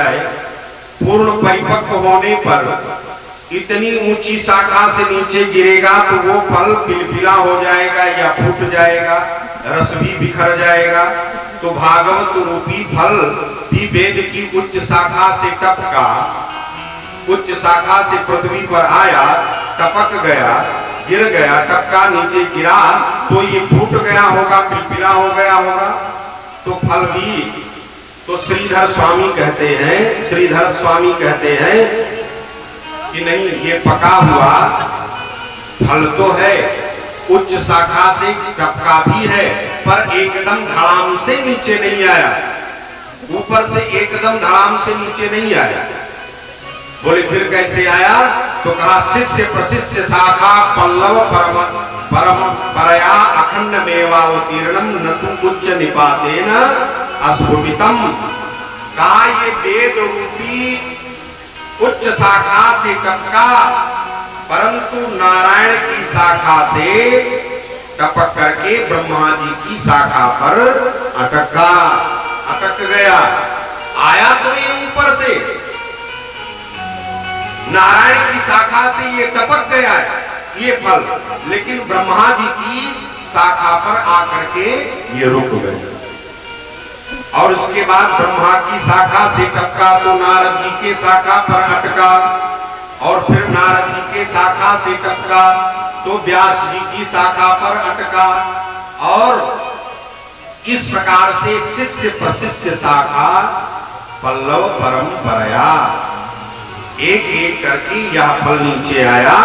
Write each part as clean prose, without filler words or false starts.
जाए, पूर्ण परिपक्व होने पर इतनी ऊंची शाखा से नीचे गिरेगा तो वो फल पिलपिला हो जाएगा या फूट जाएगा, रस भी बिखर जाएगा। तो भागवत रूपी फल भी वेद की उच्च शाखा से टपका, उच्च शाखा से पृथ्वी पर आया, टपक गया, गिर गया, टपका नीचे गिरा तो ये फूट गया होगा, पिलपिला हो गया होगा। तो फल भी, तो श्रीधर स्वामी कहते हैं, श्रीधर स्वामी कहते हैं कि नहीं, ये पका हुआ फल तो है, उच्च शाखा से टपका भी है, पर एकदम धड़ाम से नीचे नहीं आया, ऊपर से एकदम धड़ाम से नीचे नहीं आया। बोले फिर कैसे आया? तो कहा शिष्य प्रशिष्य शाखा पल्लव परम परम परया अखंड मेवावतीर्णम न तु उच्च निपातेन अस्फुटितम। कहा ये वेद रूपी उच्च शाखा से टपका, परंतु नारायण की शाखा से टपक करके ब्रह्मा जी की शाखा पर अटका, अटक गया। आया तो ये ऊपर से, नारायण की शाखा से ये टपक गया है ये फल, लेकिन ब्रह्मा जी की शाखा पर आकर के ये रुक गए। और उसके बाद ब्रह्मा की शाखा से टपका तो नारद जी के शाखा पर अटका, और फिर नारद जी के शाखा से टपका तो व्यास जी की शाखा पर अटका। और इस प्रकार से शिष्य प्रशिष्य शाखा पल्लव परंपराया एक एक करके यह फल नीचे आया।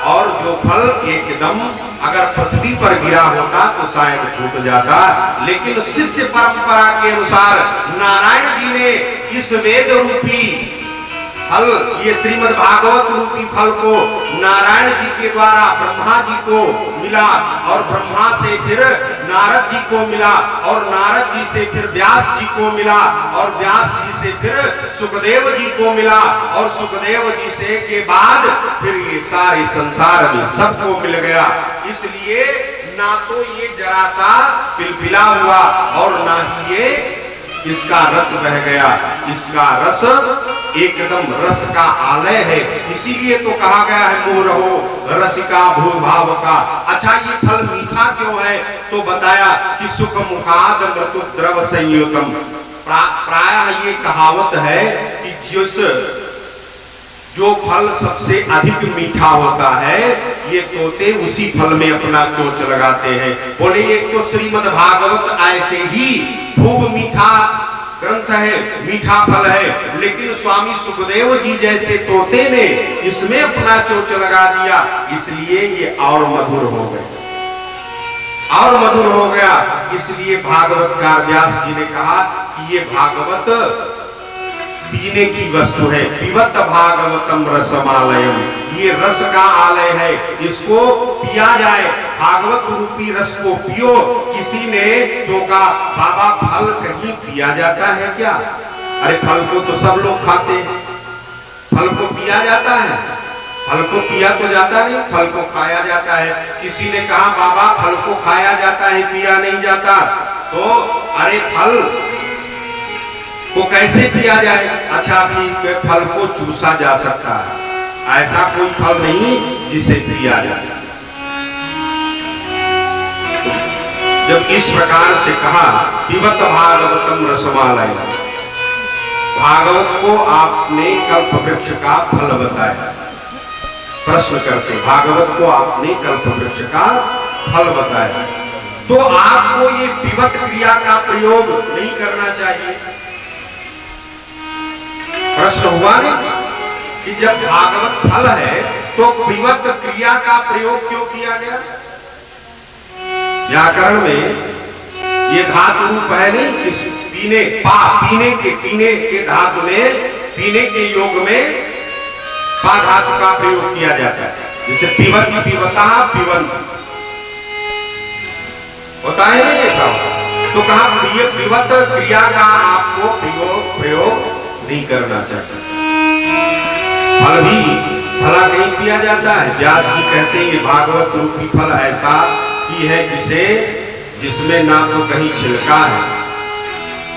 और जो फल एकदम अगर पृथ्वी पर गिरा होता तो शायद फूट जाता, लेकिन शिष्य परंपरा के अनुसार नारायण जी ने इस वेद रूपी फल, ये श्रीमद् भागवत रूपी फल को नारायण जी के द्वारा ब्रह्मा जी को मिला, और ब्रह्मा से फिर नारद जी को मिला, और नारद जी से फिर व्यास जी को मिला, और व्यास जी से फिर सुखदेव जी को मिला, और सुखदेव जी से के बाद फिर ये सारे संसार में सबको मिल गया। इसलिए ना तो ये जरा सा पिलपिला हुआ और ना ही ये इसका रस बह गया, इसका रस एकदम रस का आलय है। इसीलिए तो कहा गया है मोह रहो रसिका भूल भाव का। अच्छा ये फल मीठा क्यों है? तो बताया कि सुख मुखाद मृत्यु द्रव संयुतम। प्रायः ये कहावत है कि जो फल सबसे अधिक मीठा होता है ये तोते उसी फल में अपना चोंच लगाते हैं। बोले एक तो श्रीमद् भागवत ऐसे ही खूब मीठा ग्रंथ है, मीठा फल है, लेकिन स्वामी सुखदेव जी जैसे तोते ने इसमें अपना चोंच लगा दिया, इसलिए ये और मधुर हो गए, और मधुर हो गया। इसलिए भागवतकार व्यास जी ने कहा कि ये भागवत पीने की वस्तु है, पिबत भागवतम रसमालयम, ये रस का आलय है, इसको पिया जाए, भागवत रूपी रस को पियो। किसी ने तो कहा बाबा फल कहीं पिया जाता है क्या? अरे फल को तो सब लोग खाते हैं, फल को पिया जाता है? फल को पिया तो जाता नहीं, फल को खाया जाता है। किसी ने कहा बाबा फल को खाया जाता है, पिया नहीं जाता। तो अरे फल को कैसे पिया जाए? अच्छा भी फल को चूसा जा सकता है, ऐसा कोई फल नहीं जिसे पिया जाए। जब इस प्रकार से कहा पिबत भागवतम रसमालय, भागवत को आपने कल्प वृक्ष का फल बताया। प्रश्न करते भागवत को आपने कल्प वृक्ष का फल बताया, तो आपको ये पिबत क्रिया का प्रयोग नहीं करना चाहिए। प्रश्न हुआ नहीं कि जब भागवत फल है तो पिबत क्रिया का प्रयोग क्यों किया गया? व्याकरण में ये धातु रूप है नहीं, इस पीने पीने के धातु में, पीने के योग में पा धातु का प्रयोग किया जाता है। जैसे पिबत पिबता पिबंत होता है नहीं ऐसा? तो कहा पिबत क्रिया का आपको प्रयोग नहीं करना चाहिए। फल भी भला नहीं पिया जाता है। व्यास जी कहते हैं ये भागवत रूपी फल ऐसा ही है जिसमें ना तो कहीं छिलका है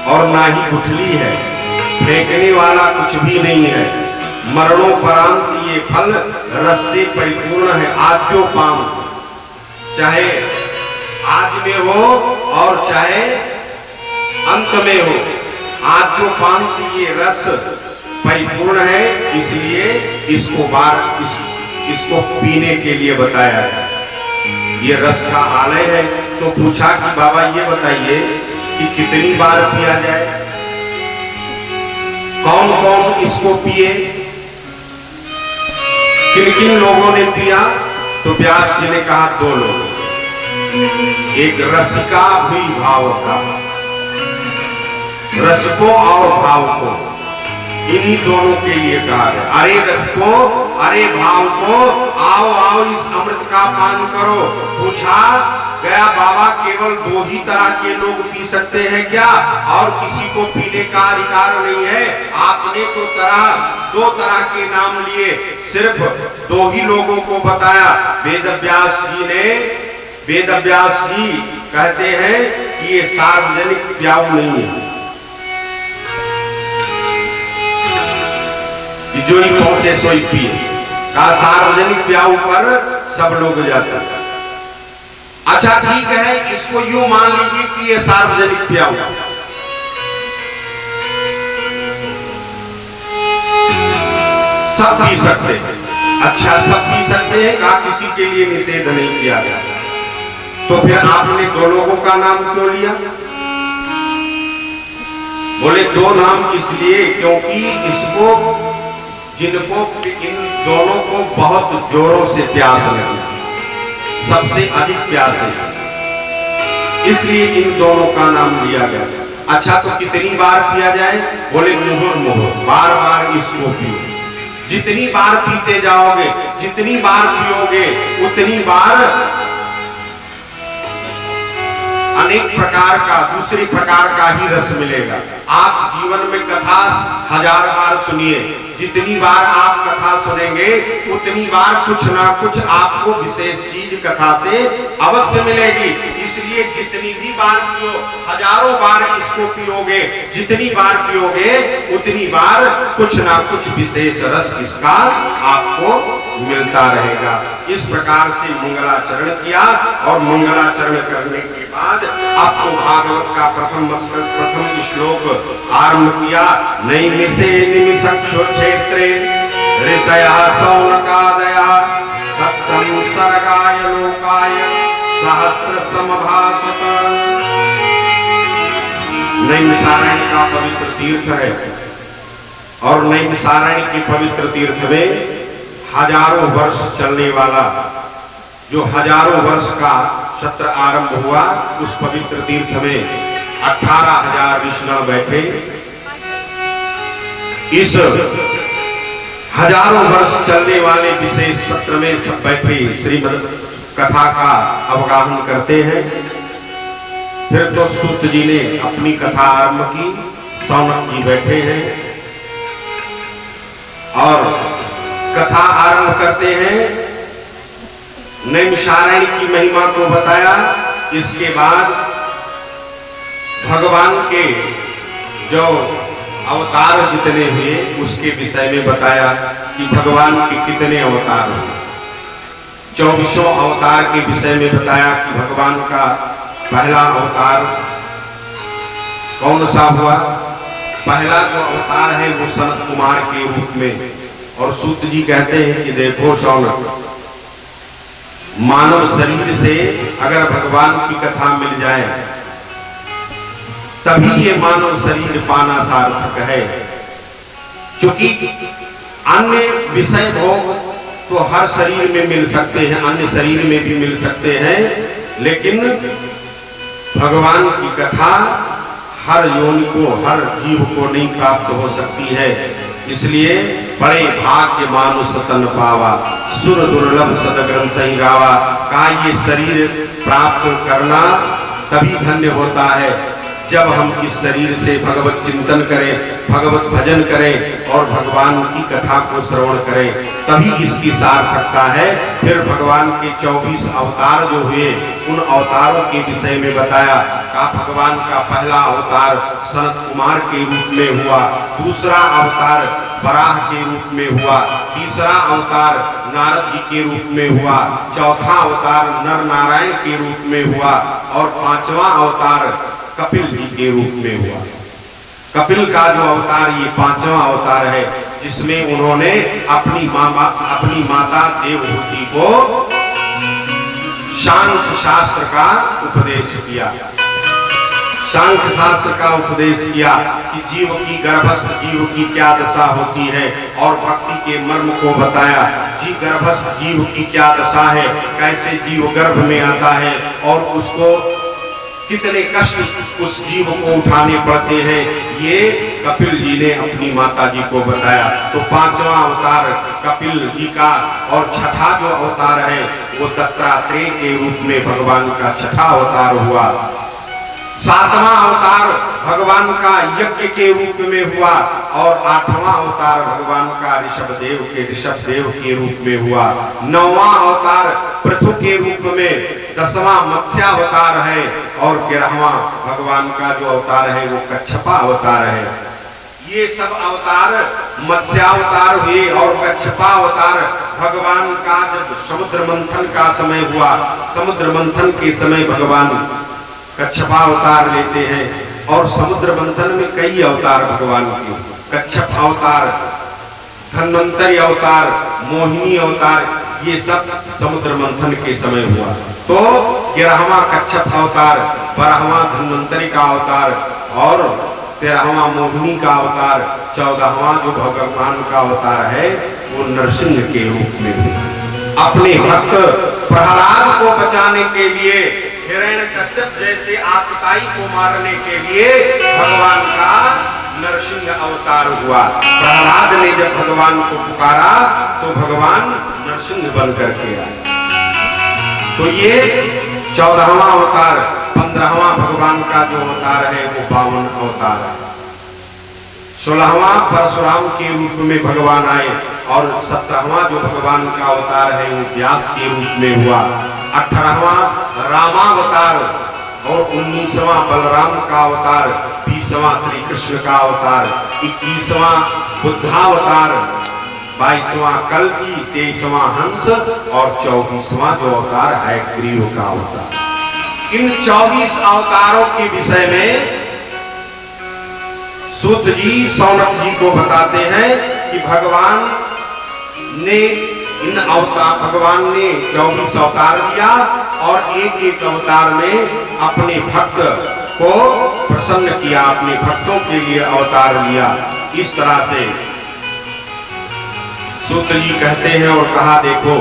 और ना ही गुठली है, फेंकने वाला कुछ भी नहीं है। मरणोपरांत ये फल रस से परिपूर्ण है। आद्योपाम, चाहे आज में हो और चाहे अंत में हो, आद्योपांत ये रस परिपूर्ण है, इसलिए इसको पीने के लिए बताया है। ये रस का आलय है। तो पूछा कि बाबा ये बताइए कि कितनी बार पिया जाए, कौन कौन इसको पिए, किन किन लोगों ने पिया? तो व्यास जी ने कहा 2 लोग, एक रसिका हुई भाव का, रसिको और भाव को, इन्हीं दोनों के लिए कहा है। अरे रसिको, अरे भाव को, आओ आओ इस अमृत का पान करो। पूछा गया बाबा केवल 2 ही तरह के लोग पी सकते हैं क्या, और किसी को पीने का अधिकार नहीं है? आपने तो 2 तरह के नाम लिए, सिर्फ 2 ही लोगों को बताया। वेदव्यास जी कहते हैं कि ये सार्वजनिक प्याऊ नहीं है, जो ही पहुंचे सो ही पिए। कहा सार्वजनिक प्याऊ पर सब लोग जाते हैं। अच्छा ठीक है, इसको यूं मान लीजिए कि ये सार्वजनिक प्याऊ, सब पी सकते हैं। अच्छा सब पी सकते हैं, कहा किसी के लिए निषेध नहीं किया गया। तो फिर आपने 2 लोगों का नाम क्यों लिया? बोले 2 नाम इसलिए क्योंकि जिनको इन दोनों को बहुत जोरों से प्यास लगी, सबसे अधिक प्यास है, इसलिए इन दोनों का नाम लिया गया। अच्छा तो कितनी बार पिया जाए? बोले मुहुर्मुहु, बार बार इसको पियो। जितनी बार पीते जाओगे, जितनी बार पियोगे, उतनी बार अनेक प्रकार का, दूसरी प्रकार का ही रस मिलेगा। आप जीवन में कथा 1000 बार सुनिए, जितनी बार आप कथा सुनेंगे उतनी बार कुछ ना कुछ आपको विशेष चीज कथा से अवश्य मिलेगी। इसलिए जितनी भी बार पियो, 1000 बार इसको पियोगे, जितनी बार पियोगे उतनी बार कुछ ना कुछ विशेष रस इसका आपको मिलता रहेगा। इस प्रकार से मंगलाचरण किया, और मंगलाचरण करने के बाद आपको भागवत का प्रथम श्लोक आरंभ किया। नैमिषे निमिषक्षु क्षेत्रे ऋषयः शौनकादयः सप्तम सर्गाय लोकाय सहस्र समभासत। नैमिषारण्य का पवित्र तीर्थ है, और नैमिषारण्य के पवित्र तीर्थ में हजारों वर्ष चलने वाला, जो हजारों वर्ष का सत्र आरंभ हुआ, उस पवित्र तीर्थ में 18,000 ऋषिगण बैठे। इस हजारों वर्ष चलने वाले विशेष सत्र में सब बैठे श्रीमद् कथा का अवगाहन करते हैं। फिर तो सूत जी ने अपनी कथा आरंभ की, सौनक जी बैठे हैं और कथा आरंभ करते हैं। नैमिषारण्य की महिमा को बताया। इसके बाद भगवान के जो अवतार जितने हुए उसके विषय में बताया कि भगवान के कितने अवतार हुए। 24 अवतार के विषय में बताया कि भगवान का पहला अवतार कौन सा हुआ। पहला जो अवतार है वो सनत कुमार के रूप में, और सूत जी कहते हैं कि देखो शौनक, मानव शरीर से अगर भगवान की कथा मिल जाए तभी ये मानव शरीर पाना सार्थक है, क्योंकि अन्य विषय भोग तो हर शरीर में मिल सकते हैं, अन्य शरीर में भी मिल सकते हैं, लेकिन भगवान की कथा हर योनि को, हर जीव को नहीं प्राप्त हो सकती है। इसलिए बड़े भाग्य मानुष तन पावा, सुर दुर्लभ सदग्रंथ ही गावा। कहा ये शरीर प्राप्त करना तभी धन्य होता है जब हम इस शरीर से भगवत चिंतन करें, भगवत भजन करें और भगवान की कथा को श्रवण करें। तभी इसकी सार्थकता है। फिर भगवान के 24 अवतार जो हुए उन अवतारों के विषय में बताया। का भगवान का पहला अवतार सनत कुमार के रूप में हुआ, दूसरा अवतार वराह के रूप में हुआ, तीसरा अवतार नारद जी के रूप में हुआ, चौथा अवतार नर नारायण के रूप में हुआ और पांचवा अवतार कपिल जी के रूप में हुआ। कपिल का जो अवतार ये पांचवा अवतार है, जिसमें उन्होंने अपनी माता देवहूति को सांख्य शास्त्र का उपदेश किया। सांख्य शास्त्र का उपदेश किया कि जीव की गर्भस्थ जीव की क्या दशा होती है और भक्ति के मर्म को बताया। जी गर्भस्थ जीव की क्या दशा है, कैसे जीव गर्भ में आता है और उसको कितने कष्ट उस जीव को उठाने पड़ते हैं, ये कपिल जी ने अपनी माता जी को बताया। तो पांचवा अवतार कपिल जी का और छठा जो अवतार है वो दत्तात्रेय के रूप में भगवान का छठा अवतार हुआ। सातवां अवतार भगवान का यज्ञ के रूप में हुआ और आठवां अवतार भगवान का ऋषभदेव के रूप में हुआ। नौवां अवतार पृथु के रूप में, 10वां मत्स्यावतार है और 11वां भगवान का जो अवतार है वो कच्छपा अवतार है। ये सब अवतार मत्स्यावतार हुए और कच्छपा अवतार भगवान का जब समुद्र मंथन का समय हुआ, समुद्र मंथन के समय भगवान कच्छपा अवतार लेते हैं और समुद्र मंथन में कई अवतार भगवान के, कच्छप अवतार, धन्वंतरी अवतार, मोहिनी अवतार, ये सब समुद्र मंथन के समय हुआ। तो 11वां कच्छप अवतार, 12वां धन्वंतरी का अवतार और 13वां मोहिनी का अवतार, 14वां जो भगवान का अवतार है वो नरसिंह के रूप में हुआ। अपने भक्त प्रहलाद को बचाने के लिए, हिरण्यकश्यप जैसे आतताई को मारने के लिए भगवान का नरसिंह अवतार हुआ। प्रहलाद ने जब भगवान को पुकारा तो भगवान नरसिंह बनकर के आए। तो ये 14वां अवतार, 15वां भगवान का जो अवतार है वो 52 अवतार है। 16वां परशुराम के रूप में भगवान आए और 17वां जो भगवान का अवतार है वो व्यास के रूप में हुआ। 18वां रामावतार और 19वां बलराम का अवतार, 20वां श्री कृष्ण का अवतार, 21वां बुद्धावतार, 22वां कल्कि, 23वां हंस और 24वां जो अवतार है ग्रीव का अवतार। इन 24 अवतारों के विषय में सूत जी सौनक जी को बताते हैं कि भगवान ने 24 अवतार दिया और एक एक अवतार में अपने भक्त को प्रसन्न किया, अपने भक्तों के लिए अवतार लिया। इस तरह से सूत जी कहते हैं और कहा देखो,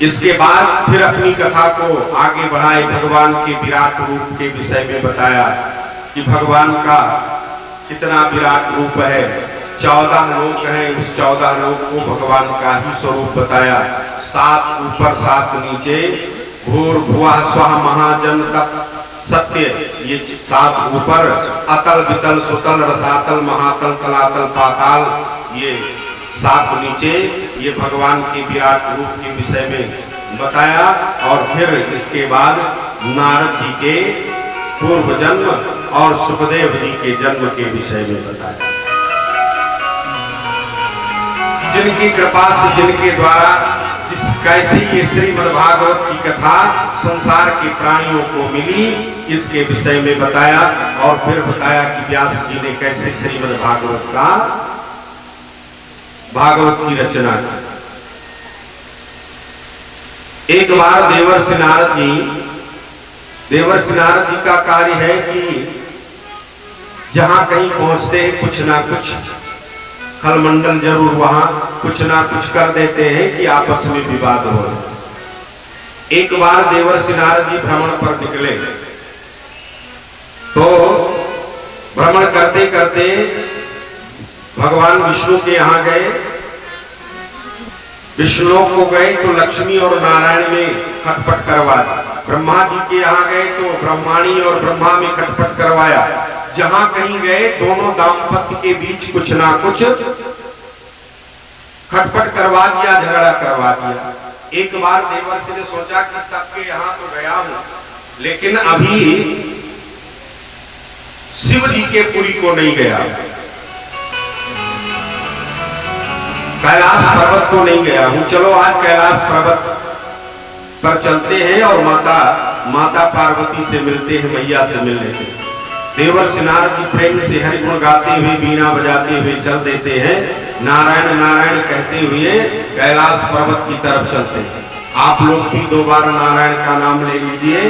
इसके बाद फिर अपनी कथा को आगे बढ़ाए, भगवान के विराट रूप के विषय में बताया कि भगवान का कितना विराट रूप है। 14 लोक हैं, उस 14 लोक को भगवान का ही स्वरूप बताया। 7 ऊपर 7 नीचे, भूर भुवः स्वः महाजन तप सत्य, ये 7 ऊपर, अतल वितल सुतल रसातल महातल तलातल पाताल, ये 7 नीचे, ये भगवान के विराट रूप के विषय में बताया। और फिर इसके बाद नारद जी के पूर्व जन्म और सुखदेव जी के जन्म के विषय में बताया। जिनकी कृपा से, जिनके द्वारा कैसे ये श्रीमद्भागवत की कथा संसार के प्राणियों को मिली, इसके विषय में बताया। और फिर बताया कि व्यास जी ने कैसे भागवत की रचना की। एक बार देवर्षि नारद जी का कार्य है कि जहां कहीं पहुंचते हैं कुछ ना कुछ खलमंडल जरूर वहां कुछ ना कुछ कर देते हैं कि आपस में विवाद हो। एक बार देवर्षि नारद जी भ्रमण पर निकले तो भ्रमण करते करते भगवान विष्णु के यहां गए। विष्णु को गए तो लक्ष्मी और नारायण में खटपट करवा दी। ब्रह्मा जी के यहां गए तो ब्रह्माणी और ब्रह्मा में खटपट करवाया। जहां कहीं गए दोनों दाम्पत्य के बीच कुछ ना कुछ खटपट करवा दिया, झगड़ा करवा दिया। एक बार देवर्षि ने सोचा कि सबके यहां तो गया हूं, लेकिन अभी शिव जी के पुरी को नहीं गया, कैलाश पर्वत को नहीं गया हूं। चलो आज कैलाश पर्वत पर चलते हैं और माता पार्वती से मिलते हैं, मैया से मिल लेते हैं। देवर्षि नारद की प्रेम से हरि गुण गाते हुए, बीना बजाते हुए चल देते हैं। नारायण नारायण कहते हुए कैलाश पर्वत की तरफ चलते हैं। आप लोग भी दोबारा नारायण का नाम ले लीजिए।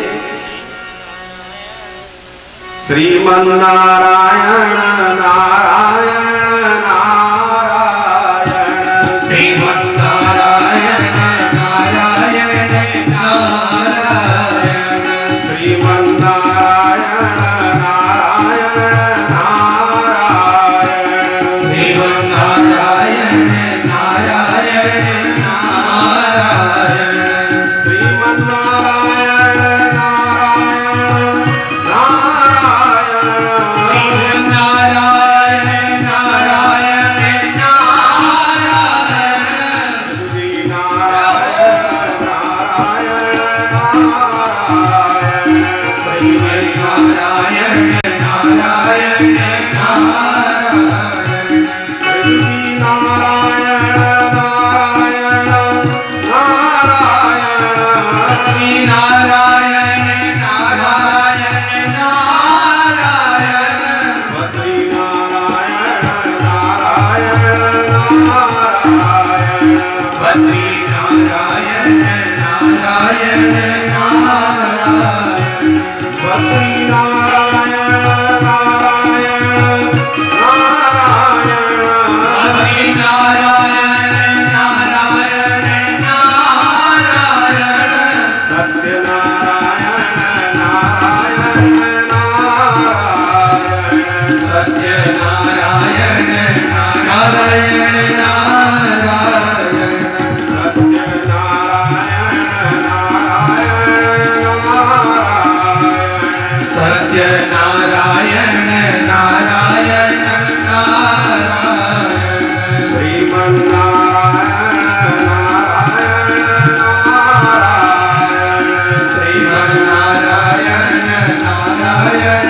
श्रीमन नारायण नारायण नारायण, श्रीमन नारायण नारायण नारायण, श्रीमन नारायण नारायण नारायण, श्रीमन नारायण नारायण नारायण, श्रीमन नारायण नारायण नारायण, श्रीमन नारायण नारायण नारायण, श्री नारायण नारायण नारायण, श्रीमन नारायण नारायण नारायण, श्री नारायण नारायण नारायण, श्री नारायण नारायण नारायण, श्री नारायण नारायण नारायण, बद्री नारायण नारायण नारायण, श्री नारायण नारायण नारायण, बद्री नारायण नारायण नारायण, सत्यनारायण नारायण नारायण, सत्यनारायण नारायण नारायण, सत्यनारायण नारायण नारायण, सत्यनारायण नारायण नारायण, श्रीमन्नारायण नारायण नारायण, श्रीमन्नारायण नारायण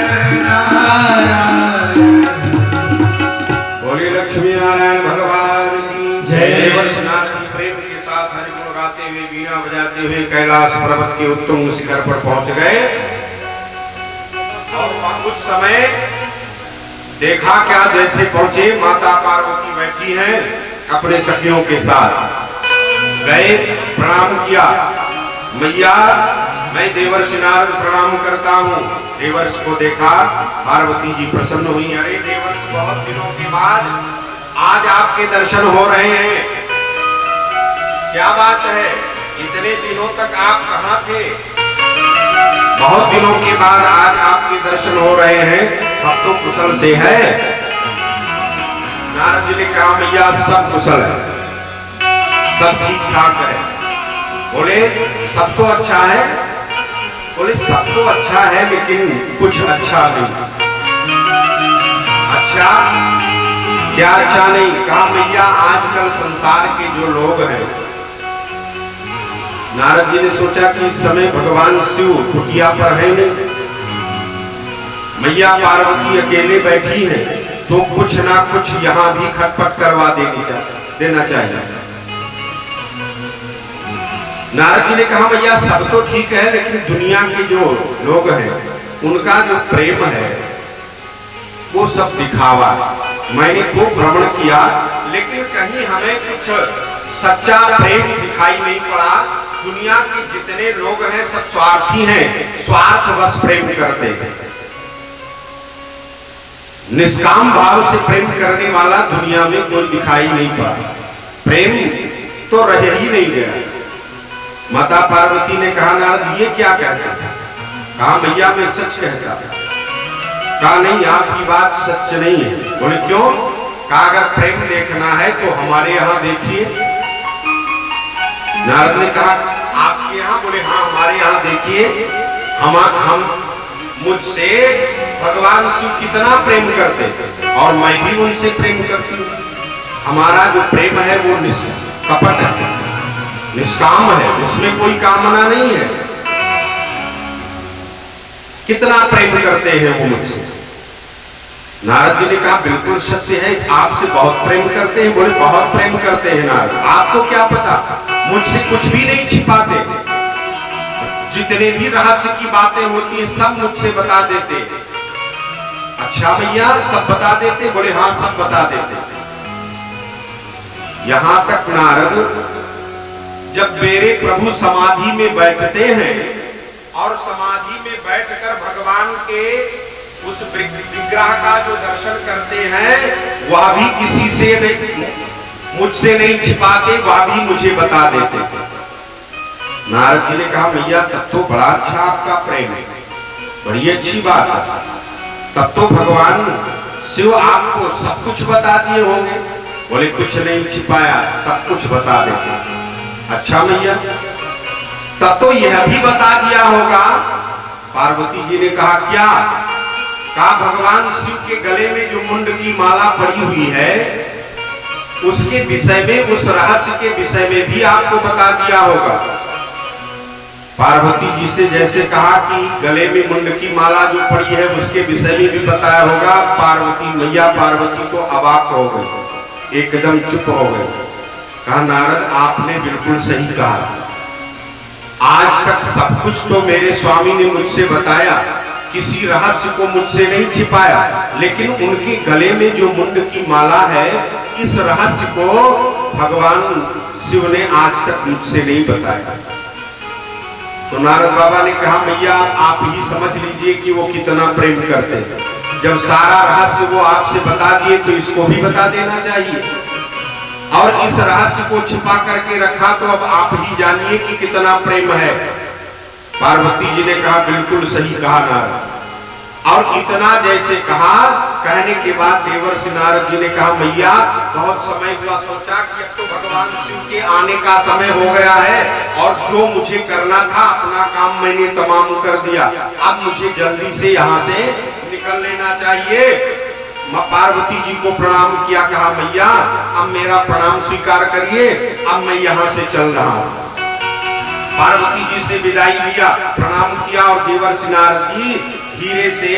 नारायण। बोलिए लक्ष्मी नारायण भगवान की जय। देवर्षि नारद जी प्रेम के साथ हरि गुण गाते हुए, बीना बजाते हुए कैलाश पर्वत के उत्तुंग शिखर पर पहुंच गए। और उस समय देखा क्या, जैसे पहुंचे माता पार्वती बैठी हैं अपने सखियों के साथ। गए, प्रणाम किया, मैया मैं देवर्षि नारद प्रणाम करता हूँ। देवर्षि को देखा, पार्वती जी प्रसन्न हुई। अरे देवर्षि, बहुत दिनों के बाद आज आपके दर्शन हो रहे हैं, क्या बात है? इतने दिनों तक आप कहाँ थे? बहुत दिनों के बाद आज आपके दर्शन हो रहे हैं, सब तो कुशल से है? नारद जी ने कहा मैया सब कुशल है, सब ठीक ठाक है। बोले सब तो अच्छा है? बोले सब तो अच्छा है, लेकिन कुछ अच्छा नहीं। अच्छा क्या अच्छा नहीं? कहा मैया आजकल संसार के जो लोग हैं, नारद जी ने सोचा कि इस समय भगवान शिव कुटिया पर है नहीं, मैया पार्वती अकेले बैठी है, तो कुछ ना कुछ यहां भी खटपट करवा देना चाहिए। नारद जी ने कहा मैया सब तो ठीक है, लेकिन दुनिया के जो लोग हैं उनका जो प्रेम है वो सब दिखावा। मैंने खूब भ्रमण किया, लेकिन कहीं हमें कुछ सच्चा प्रेम दिखाई नहीं पड़ा। दुनिया के जितने लोग हैं सब स्वार्थी हैं, स्वार्थवश प्रेम करते हैं। निष्काम भाव से प्रेम करने वाला दुनिया में कोई दिखाई नहीं पड़ा। प्रेम तो रह ही नहीं गया। माता पार्वती ने कहा नारद ये क्या कहते हैं? कहा मैया मैं सच कहता। कहा नहीं, आपकी बात सच नहीं है। बोले क्यों? कहा अगर प्रेम देखना है तो हमारे यहाँ देखिए। नारद ने कहा आपके यहाँ? बोले हाँ हमारे यहाँ देखिए। हम मुझसे भगवान शिव कितना प्रेम करते और मैं भी उनसे प्रेम करती हूँ। हमारा जो प्रेम है वो निष्कपट है, निष्काम है, उसमें कोई कामना नहीं है। कितना प्रेम करते हैं वो मुझसे? नारद जी ने कहा बिल्कुल सत्य है, आपसे बहुत प्रेम करते हैं। बोले बहुत प्रेम करते हैं नारद, आपको क्या पता, मुझसे कुछ भी नहीं छिपाते, जितने भी रहस्य की बातें होती हैं सब मुझसे बता देते। अच्छा भैया सब बता देते? बोले हाँ सब बता देते। यहां तक नारद जब मेरे प्रभु समाधि में बैठते हैं और समाधि में बैठकर भगवान के उस विग्रह का जो दर्शन करते हैं वह भी किसी से नहीं, मुझसे नहीं छिपाते, वह भी मुझे बता देते। नारद जी ने कहा भैया तब तो बड़ा अच्छा आपका प्रेम है, बड़ी अच्छी बात है, तब तो भगवान शिव आपको सब कुछ बता दिए होंगे। बोले कुछ नहीं छिपाया, सब कुछ बता देते। अच्छा भैया तब तो यह भी बता दिया होगा। पार्वती जी ने कहा क्या? कहा भगवान शिव के गले में जो मुंड की माला पड़ी हुई है उसके विषय में, उस रहस्य के विषय में भी आपको बता दिया होगा। पार्वती जी से जैसे कहा कि गले में मुंड की माला जो पड़ी है उसके विषय में भी बताया होगा। पार्वती मैया पार्वती तो अवाक हो गई, एकदम चुप हो गई। कहा नारद आपने बिल्कुल सही कहा, आज तक सब कुछ तो मेरे स्वामी ने मुझसे बताया, किसी रहस्य को मुझसे नहीं छिपाया, लेकिन उनके गले में जो मुंड की माला है इस रहस्य को भगवान शिव ने आज तक मुझसे नहीं बताया। तो नारद बाबा ने कहा मैया आप ही समझ लीजिए कि वो कितना प्रेम करते हैं। जब सारा रहस्य वो आपसे बता दिए तो इसको भी बता देना चाहिए, और इस रहस्य को छिपा करके रखा तो अब आप ही जानिए कि कितना प्रेम है। पार्वती जी ने कहा बिल्कुल सही कहा नारद। और इतना जैसे कहा, कहने के बाद देवर्षि नारद जी ने कहा मैया बहुत समय हुआ, सोचा कि अब तो भगवान शिव के आने का समय हो गया है और जो मुझे करना था अपना काम मैंने तमाम कर दिया, अब मुझे जल्दी से यहाँ से निकल लेना चाहिए। पार्वती जी को प्रणाम किया, कहा मैया अब मेरा प्रणाम स्वीकार करिए, अब मैं यहाँ से चल रहा हूँ। पार्वती जी से विदाई लिया, प्रणाम किया और देवर्षि नारद जी धीरे से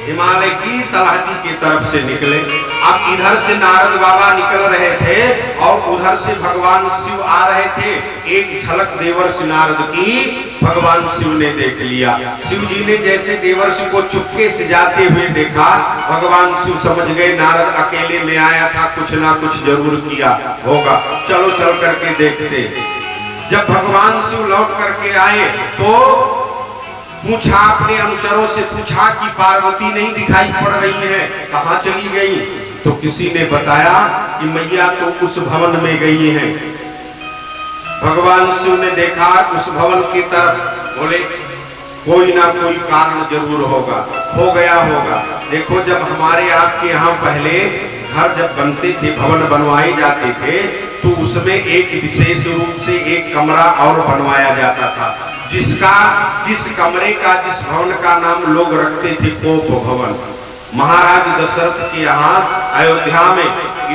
हिमालय की तलहटी की तरफ से निकले। अब इधर से नारद बाबा निकल रहे थे और उधर से भगवान शिव आ रहे थे। एक झलक देवर्षि नारद की भगवान शिव ने देख लिया। शिव जी ने जैसे देवर्षि को चुपके से जाते हुए देखा, भगवान शिव समझ गए नारद अकेले में आया था, कुछ ना कुछ जरूर किया होगा, चलो चल करके देखते। जब भगवान शिव लौट करके आए तो पूछा, अपने अनुचरों से पूछा कि पार्वती नहीं दिखाई पड़ रही है, कहाँ चली गई? तो किसी ने बताया कि मैया तो उस भवन में गई हैं। भगवान शिव ने देखा उस भवन की तरफ, बोले कोई ना कोई कारण जरूर होगा, हो गया होगा। देखो जब हमारे आपके यहाँ पहले घर जब बनते थे, भवन बनवाए जाते थे, तो उसमें एक विशेष रूप से एक कमरा और बनवाया जाता था, जिस कमरे का, जिस भवन का नाम लोग रखते थे कोप भवन। महाराज दशरथ के यहाँ अयोध्या में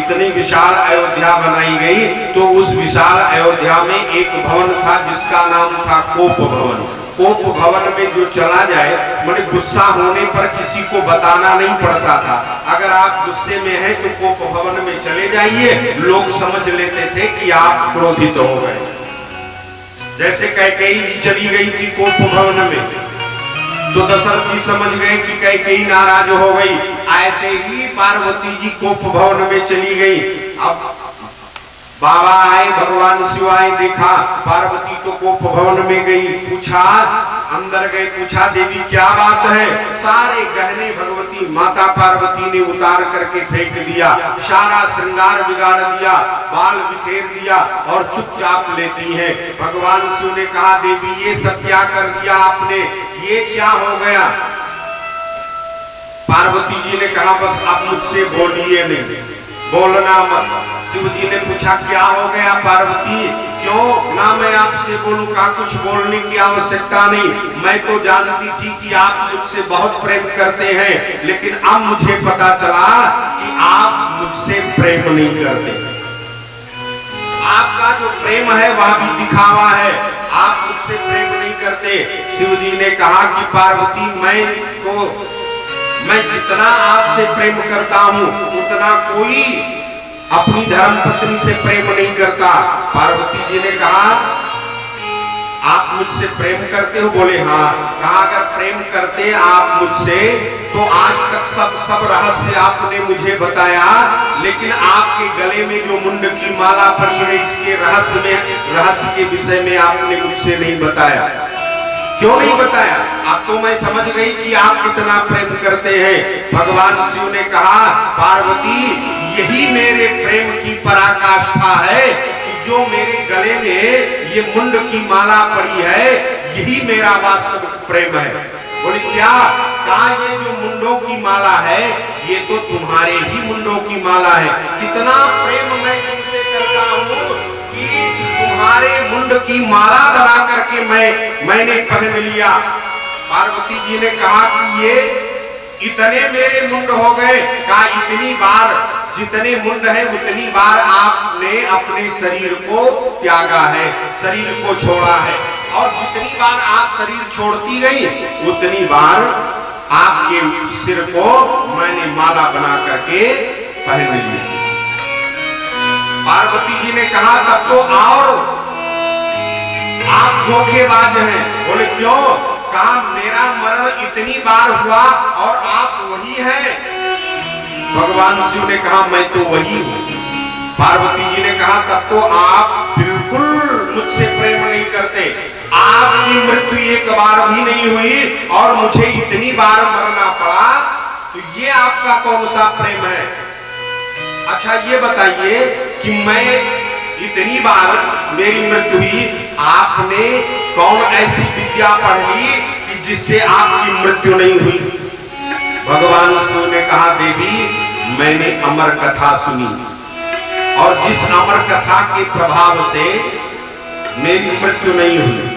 इतनी विशाल अयोध्या बनाई गई, तो उस विशाल अयोध्या में एक भवन था जिसका नाम था कोप भवन। कोप भवन में जो चला जाए, माने गुस्सा होने पर किसी को बताना नहीं पड़ता था। अगर आप गुस्से में हैं तो कोप भवन में चले जाइए, लोग समझ लेते थे कि आप क्रोधित हो गए। जैसे कैकेयी जी चली गई थी कोप भवन में, तो दशरथ जी समझ गए कि कैकेयी नाराज हो गई। ऐसे ही पार्वती जी कोप भवन में चली गई। अब बाबा आए, भगवान शिव आए, देखा पार्वती तो कोप भवन में गई। पूछा, अंदर गए, पूछा देवी क्या बात है? सारे गहने भगवती माता पार्वती ने उतार करके फेंक दिया, सारा श्रृंगार बिगाड़ दिया, बाल बिखेर दिया और चुपचाप लेती है। भगवान शिव ने कहा देवी ये सब क्या कर दिया आपने, ये क्या हो गया? पार्वती जी ने कहा बस आप मुझसे बोलिए नहीं, बोलना मत। शिव जी ने पूछा क्या हो गया पार्वती, क्यों ना मैं आपसे बोलूं? का कुछ बोलने की आवश्यकता नहीं, मैं तो जानती थी कि आप मुझसे बहुत प्रेम करते हैं, लेकिन अब मुझे पता चला कि आप मुझसे प्रेम नहीं करते। आपका जो प्रेम है वह भी दिखावा है, आप मुझसे प्रेम नहीं करते। शिव जी ने कहा कि पार्वती मैं जितना आपसे प्रेम करता हूं उतना कोई अपनी धर्म पत्नी से प्रेम नहीं करता। पार्वती जी ने कहा आप मुझसे प्रेम करते हो? बोले हाँ। कहा अगर प्रेम करते आप मुझसे तो आज तक सब रहस्य आपने मुझे बताया, लेकिन आपके गले में जो मुंड की माला पड़ी है इसके रहस्य के विषय में आपने मुझसे नहीं बताया। क्यों नहीं बताया? अब तो मैं समझ गई कि आप कितना प्रेम करते हैं। भगवान शिव ने कहा पार्वती यही मेरे प्रेम की पराकाष्ठा है कि जो मेरे गले में ये मुंड की माला पड़ी है यही मेरा वास्तविक प्रेम है। बोले क्या? कहा ये जो मुंडों की माला है ये तो तुम्हारे ही मुंडों की माला है। कितना प्रेम मैं तुमसे करता हूँ कि तुम्हारे मुंड की माला बना करके मैंने पहन लिया। पार्वती जी ने कहा कि ये इतने मेरे मुंड हो गए। कहा इतनी बार जितने मुंड है उतनी बार आपने अपने शरीर को त्यागा है, शरीर को छोड़ा है, और जितनी बार आप शरीर छोड़ती गई उतनी बार आपके सिर को मैंने माला बना करके पहन लिया। पार्वती जी ने कहा तब तो और आप धोखेबाज हैं। बोले क्यों? कहा मेरा मरण इतनी बार हुआ और आप वही हैं। भगवान शिव ने कहा मैं तो वही हूं। पार्वती जी ने कहा तब तो आप बिल्कुल मुझसे प्रेम नहीं करते। आपकी मृत्यु एक बार भी नहीं हुई और मुझे इतनी बार मरना पड़ा, तो ये आपका कौन सा प्रेम है? अच्छा ये बताइए कि मैं इतनी बार मेरी मृत्यु हुई, आपने कौन ऐसी विद्या पढ़ ली कि जिससे आपकी मृत्यु नहीं हुई? भगवान शिव ने कहा देवी मैंने अमर कथा सुनी और जिस अमर कथा के प्रभाव से मेरी मृत्यु नहीं हुई।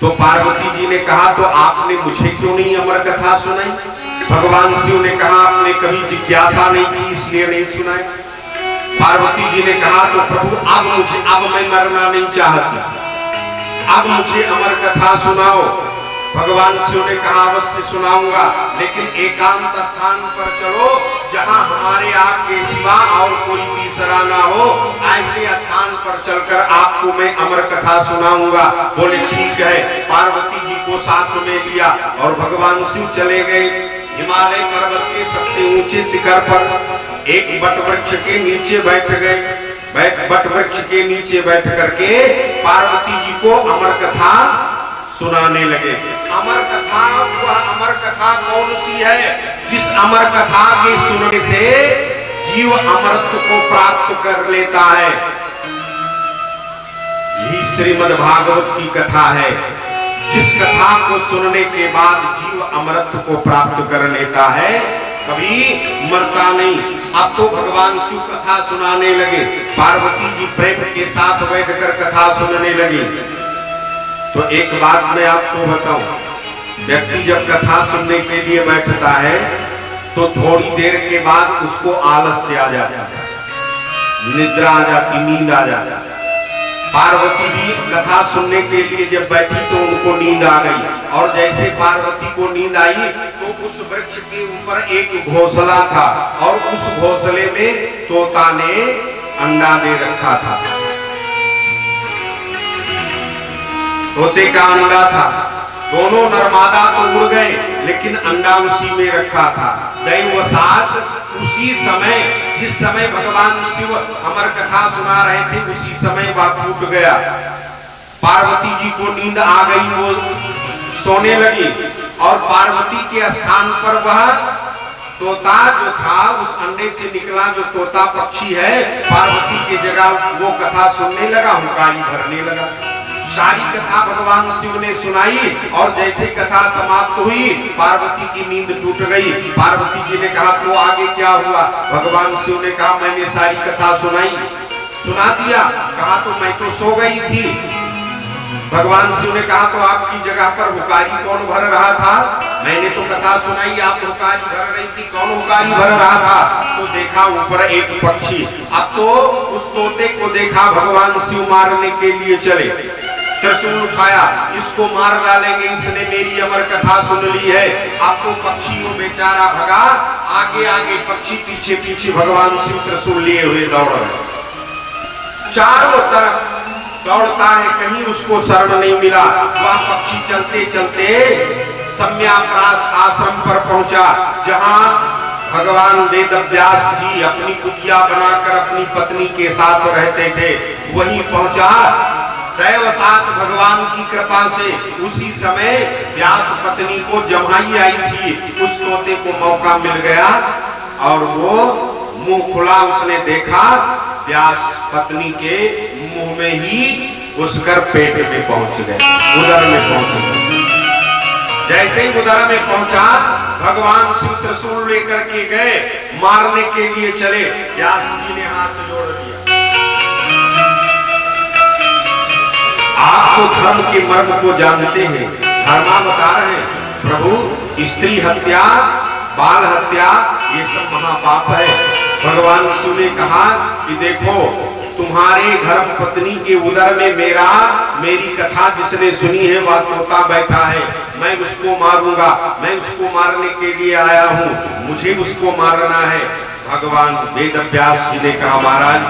तो पार्वती जी ने कहा तो आपने मुझे क्यों नहीं अमर कथा सुनाई? भगवान शिव ने कहा आपने कभी जिज्ञासा नहीं की इसलिए नहीं सुनाई। पार्वती जी ने कहा तो प्रभु अब मैं मरना नहीं चाहती, अब मुझे अमर कथा सुनाओ। भगवान शिव ने कहा अवश्य सुनाऊंगा, लेकिन एकांत स्थान पर चलो जहां हमारे आपके सिवा और कोई तीसरा ना हो, ऐसे स्थान पर चलकर आपको मैं अमर कथा सुनाऊंगा। बोले ठीक है। पार्वती जी को साथ में लिया और भगवान शिव चले गए हिमालय पर्वत के सबसे ऊंचे शिखर पर। एक बट वृक्ष के नीचे बैठ गए। बट वृक्ष के नीचे बैठ करके पार्वती जी को अमर कथा सुनाने लगे। अमर कथा, वह अमर कथा कौन सी है जिस अमर कथा के सुनने से जीव अमरत्व को प्राप्त कर लेता है? यही श्रीमद् भागवत की कथा है। जिस कथा को सुनने के बाद जीव अमरत्व को प्राप्त कर लेता है, कभी मरता नहीं। अब तो भगवान शिव कथा सुनाने लगे। पार्वती जी प्रेम के साथ बैठकर कथा सुनने लगी। तो एक बात मैं आपको बताऊं, व्यक्ति जब कथा सुनने के लिए बैठता है तो थोड़ी देर के बाद उसको आलस्य आ जाता है, निद्रा आ जाती, नींद आ जाती। पार्वती भी कथा सुनने के लिए जब बैठी तो उनको नींद आ गई, और जैसे पार्वती को नींद आई तो उस वृक्ष के ऊपर एक घोंसला था और उस घोंसले में तोता ने अंडा दे रखा था। तोते का अंडा था। दोनों नरमादा तो उड़ गए लेकिन अंडा उसी में रखा था। दैववशात उसी समय, जिस समय भगवान शिव अमर कथा सुना रहे थे, उसी समय वह टूट गया। पार्वती जी को नींद आ गई, वो सोने लगी और पार्वती के स्थान पर वह तोता जो था उस अंडे से निकला जो तोता पक्षी है, पार्वती की जगह वो कथा सुनने लगा, हुंकारी भरने लगा। सारी कथा भगवान शिव ने सुनाई और जैसे कथा समाप्त हुई पार्वती की नींद टूट गई। पार्वती जी ने कहा तो आगे क्या हुआ? भगवान शिव ने कहा मैंने सारी कथा सुना दिया। कहा तो मैं तो सो गई थी। भगवान शिव ने कहा तो आपकी जगह पर हुंकारी कौन भर रहा था? मैंने तो कथा सुनाई, आप हुकारी भर रही थी, कौन हुकारी भर रहा था? तो देखा ऊपर एक पक्षी। अब तो उस तोते को देखा भगवान शिव मारने के लिए चले, त्रिशूल उठाया, इसको मार डालेंगे, इसने मेरी अमर कथा सुन ली है। आपको पक्षी वो बेचारा भगा, आगे आगे पक्षी पीछे पीछे भगवान शिव त्रिशूल लिए हुए दौड़ रहे, चारों तरफ दौड़ता है, कहीं उसको शरण नहीं मिला। वह पक्षी चलते चलते सम्याप्रास आश्रम पर पहुंचा, जहां भगवान वेदव्यास जी अपनी कुटिया बनाकर अपनी पत्नी के साथ रहते थे। वहीं पहुंचा, दैवसात भगवान की कृपा से उसी समय व्यास पत्नी को जमाई आई थी, उस तोते को मौका मिल गया और वो मुंह खुला, उसने देखा व्यास पत्नी के मुंह में ही घुसकर पेट में पहुंच गए, उदर में पहुंच गए। जैसे ही उदर में पहुंचा, भगवान शिव त्रिशूल लेकर के गए, मारने के लिए चले। व्यास जी ने हाथ जोड़ दिया। आप तो धर्म के मर्म को जानते हैं, धर्मा बता रहे हैं प्रभु, स्त्री हत्या, बाल हत्या, ये सब महापाप है। भगवान शिव ने कहा कि देखो, तुम्हारे धर्म पत्नी के उदर में मेरी कथा जिसने सुनी है वह तोता बैठा है, मैं उसको मारूंगा, मैं उसको मारने के लिए आया हूं, मुझे उसको मारना है। भगवान वेदव्यास जी ने कहा, महाराज